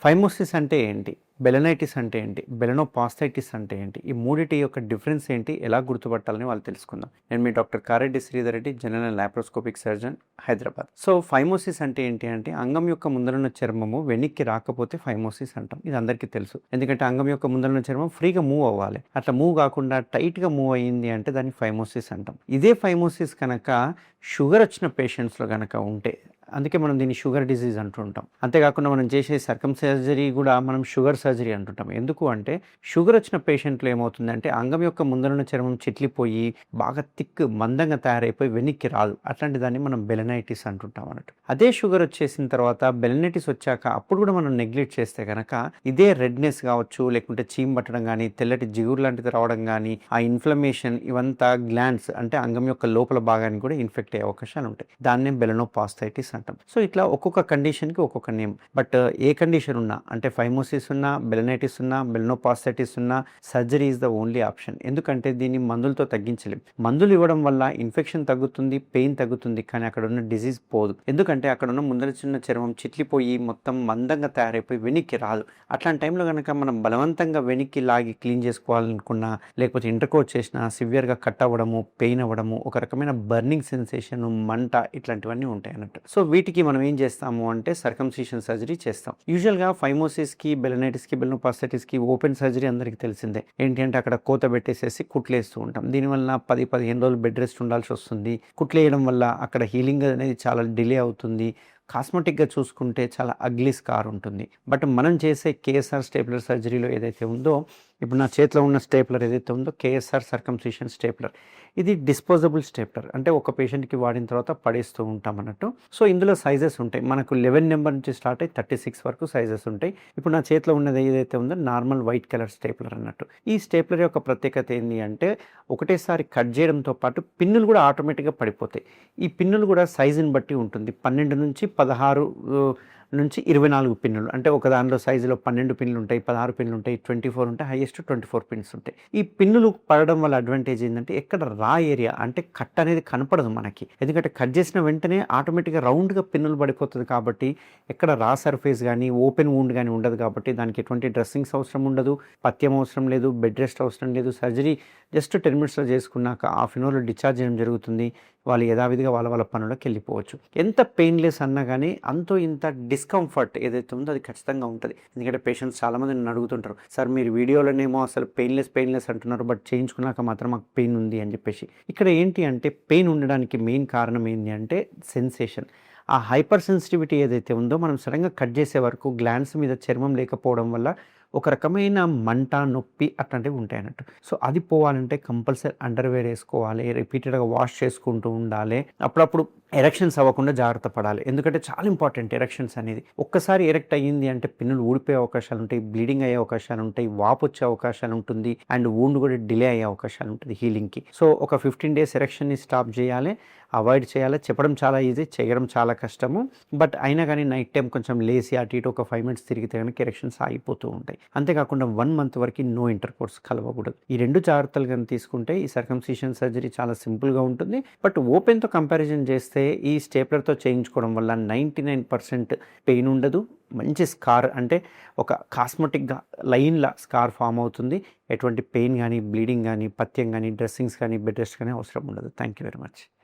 Phimosis అంటే ఏంటి? Balanitis అంటే ఏంటి? బెలనోపాస్థైటిస్ అంటే ఏంటి? ఈ మూడిటి యొక్క డిఫరెన్స్ ఏంటి? ఎలా గుర్తుపట్టాలని వాళ్ళు తెలుసుకుందాం. నేను మీ doctor Kareddy Sridhar Reddy, general laparoscopic surgeon, Hyderabad. So phimosis అంటే ఏంటి అంటే అంగం యొక్క ముందరున్న చర్మము వెనక్కి రాకపోతే ఫైమోసిస్ అంటాం. ఇది అందరికీ తెలుసు. ఎందుకంటే అంగం యొక్క ముందరున్న చర్మం ఫ్రీగా మూవ్ అవ్వాలి. అట్లా మూవ్ కాకుండా టైట్గా మూవ్ అయ్యింది అంటే దాన్ని ఫైమోసిస్ అంటాం. ఇదే ఫైమోసిస్ కనుక షుగర్ వచ్చిన పేషెంట్స్లో కనుక ఉంటే, అందుకే మనం దీన్ని షుగర్ డిసీజ్ అంటుంటాం. అంతేకాకుండా మనం చేసే సర్కమ్ సర్జరీ కూడా మనం షుగర్ సర్జరీ అంటుంటాం. ఎందుకు అంటే షుగర్ వచ్చిన పేషెంట్లు ఏమవుతుందంటే అంగం యొక్క ముందరున్న చర్మం చిట్లిపోయి బాగా థిక్ మందంగా తయారైపోయి వెనక్కి రాదు. అట్లాంటి దాన్ని మనం బెలనైటిస్ అంటుంటాం అన్నట్టు. అదే షుగర్ వచ్చేసిన తర్వాత బెలనైటిస్ వచ్చాక అప్పుడు కూడా మనం నెగ్లెక్ట్ చేస్తే కనుక ఇదే రెడ్నెస్ కావచ్చు, లేకుంటే చీమ్ పట్టడం కానీ, తెల్లటి జిగురు లాంటిది రావడం కానీ, ఆ ఇన్ఫ్లమేషన్ ఇవంతా గ్లాండ్స్ అంటే అంగం యొక్క లోపల భాగానికి కూడా ఇన్ఫెక్ట్ అయ్యే అవకాశాలు ఉంటాయి. దాన్నే బెలనోపాస్థైటిస్ అంటాం. సో ఇట్లా ఒక్కొక్క కండిషన్కి ఒక్కొక్క నేమ్. బట్ ఏ కండిషన్ ఉన్నా అంటే ఫైమోసిస్ ఉన్నా, బెలనైటిస్ ఉన్నా, బెలనోపాస్థైటిస్ ఉన్నా surgery is the only option. ఎందుకంటే దీన్ని మందులతో తగ్గించలేం. మందులు ఇవ్వడం వల్ల ఇన్ఫెక్షన్ తగ్గుతుంది, పెయిన్ తగ్గుతుంది, కానీ అక్కడ ఉన్న డిసీజ్ పోదు. ఎందుకంటే అక్కడ ఉన్న ముందర చిన్న చర్మం చిట్లిపోయి మొత్తం మందంగా తయారైపోయి వెనక్కి రాదు. అట్లాంటి టైంలో కనుక మనం బలవంతంగా వెనక్కి లాగి క్లీన్ చేసుకోవాలనుకున్నా, లేకపోతే ఇంటర్కోట్ చేసినా సివియర్గా కట్ అవ్వడము, పెయిన్ అవ్వడము, ఒక రకమైన బర్నింగ్ సెన్సేషన్, మంట, ఇట్లాంటివన్నీ ఉంటాయి అన్నట్టు. సో వీటికి మనం ఏం చేస్తాము అంటే సర్కంసిషన్ సర్జరీ చేస్తాం. యూజువల్గా ఫైమోసిస్కి, బెలనైటిస్కి, బెలనోపాస్థైటిస్కి ఓపెన్ సర్జరీ అందరికీ తెలిసిందే. ఏంటి అంటే అక్కడ కోత పెట్టేసేసి కుట్లేస్తూ ఉంటాం. దీనివల్ల 10-15 రోజులు బెడ్ రెస్ట్ ఉండాల్సి వస్తుంది. కుట్లేయడం వల్ల అక్కడ హీలింగ్ అనేది చాలా డిలే అవుతుంది. కాస్మెటిక్గా చూసుకుంటే చాలా అగ్లీ స్కార్ ఉంటుంది. బట్ మనం చేసే కేఎస్ఆర్ స్టేప్లర్ సర్జరీలో ఏదైతే ఉందో, ఇప్పుడు నా చేతిలో ఉన్న స్టేప్లర్ ఏదైతే ఉందో కేఎస్ఆర్ సర్కంసిషన్ స్టేప్లర్, ఇది డిస్పోజబుల్ స్టేప్లర్. అంటే ఒక పేషెంట్కి వాడిన తర్వాత పడేస్తూ ఉంటాం అన్నట్టు. సో ఇందులో సైజెస్ ఉంటాయి. మనకు 11 నెంబర్ నుంచి స్టార్ట్ అయ్యి 36 వరకు సైజెస్ ఉంటాయి. ఇప్పుడు నా చేతిలో ఉన్నది ఏదైతే ఉందో నార్మల్ వైట్ కలర్ స్టేప్లర్ అన్నట్టు. ఈ స్టేప్లర్ యొక్క ప్రత్యేకత ఏంటి అంటే ఒకటేసారి కట్ చేయడంతో పాటు పిన్నులు కూడా ఆటోమేటిక్గా పడిపోతాయి. ఈ పిన్నులు కూడా సైజుని బట్టి ఉంటుంది. 12 నుంచి 16 నుంచి 24 పిన్నులు. అంటే ఒక దానిలో సైజులో 12 పిన్నులు ఉంటాయి, 16 పిన్నులు ఉంటాయి, 24 ఉంటాయి, హైయెస్ట్ 24 పిన్స్ ఉంటాయి. ఈ పిన్నులు పడడం వల్ల అడ్వాంటేజ్ ఏంటంటే ఎక్కడ రా ఏరియా అంటే కట్ అనేది కనపడదు మనకి. ఎందుకంటే కట్ చేసిన వెంటనే ఆటోమేటిక్గా రౌండ్గా పిన్నులు పడిపోతుంది కాబట్టి ఎక్కడ రా సర్ఫేస్ కానీ ఓపెన్ వూండ్ కానీ ఉండదు. కాబట్టి దానికి ఎటువంటి డ్రెస్సింగ్స్ అవసరం ఉండదు, పథ్యం అవసరం లేదు, బెడ్ రెస్ట్ అవసరం లేదు. సర్జరీ జస్ట్ 10 మినిట్స్లో చేసుకున్నాక హాఫ్ అన్ అవర్లో డిశ్చార్జ్ చేయడం జరుగుతుంది. వాళ్ళు యథావిధిగా వాళ్ళ పనులకు వెళ్ళిపోవచ్చు. ఎంత పెయిన్లెస్ అన్నా కానీ అంతో ఇంత డిస్కంఫర్ట్ ఏదైతే ఉందో అది ఖచ్చితంగా ఉంటుంది. ఎందుకంటే పేషెంట్స్ చాలామంది నన్ను అడుగుతుంటారు, సార్ మీరు వీడియోలోనేమో అసలు పెయిన్లెస్ అంటున్నారు, బట్ చేయించుకున్నాక మాత్రం మాకు పెయిన్ ఉంది అని చెప్పేసి. ఇక్కడ ఏంటి అంటే పెయిన్ ఉండడానికి మెయిన్ కారణం ఏంటి అంటే సెన్సేషన్. ఆ హైపర్ సెన్సిటివిటీ ఏదైతే ఉందో మనం సడన్గా కట్ చేసే వరకు గ్లాండ్స్ మీద చర్మం లేకపోవడం వల్ల ఒక రకమైన మంట, నొప్పి అట్లాంటివి ఉంటాయి అన్నట్టు. సో అది పోవాలంటే కంపల్సరీ అండర్వేర్ వేసుకోవాలి, రిపీటెడ్గా వాష్ చేసుకుంటూ ఉండాలి. అప్పుడప్పుడు ఎరెక్షన్స్ అవ్వకుండా జాగ్రత్త పడాలి. ఎందుకంటే చాలా ఇంపార్టెంట్ ఎరెక్షన్స్ అనేది. ఒక్కసారి ఎరెక్ట్ అయ్యింది అంటే పిన్నులు ఊడిపోయే అవకాశాలు ఉంటాయి, బ్లీడింగ్ అయ్యే అవకాశాలు ఉంటాయి, వాపు వచ్చే అవకాశాలు ఉంటుంది, అండ్ వూండ్ కూడా డిలే అయ్యే అవకాశాలు ఉంటుంది హీలింగ్కి. సో ఒక 15 డేస్ ఎరెక్షన్ని స్టాప్ చేయాలి, అవాయిడ్ చేయాలి. చెప్పడం చాలా ఈజీ, చేయడం చాలా కష్టము. బట్ అయినా కానీ నైట్ టైం కొంచెం లేసి అటు ఇటు ఒక 5 మినిట్స్ తిరిగితే కనుక ఎరెక్షన్స్ ఆగిపోతూ ఉంటాయి. అంతేకాకుండా 1 మంత్ వరకు నో ఇంటర్కోర్స్ కలవకూడదు. ఈ 2 జాగ్రత్తలు కానీ తీసుకుంటే ఈ సర్కంసిషన్ సర్జరీ చాలా సింపుల్గా ఉంటుంది. బట్ ఓపెన్తో కంపారిజన్ చేస్తే ఈ స్టేప్లర్తో చేయించుకోవడం వల్ల 99% పెయిన్ ఉండదు. మంచి స్కార్ అంటే ఒక కాస్మెటిక్గా లైన్లా స్కార్ ఫామ్ అవుతుంది. ఎటువంటి పెయిన్ కానీ, బ్లీడింగ్ కానీ, పథ్యం కానీ, డ్రెస్సింగ్స్ కానీ, బెడ్ రెస్ట్ కానీ అవసరం ఉండదు. Thank you very much.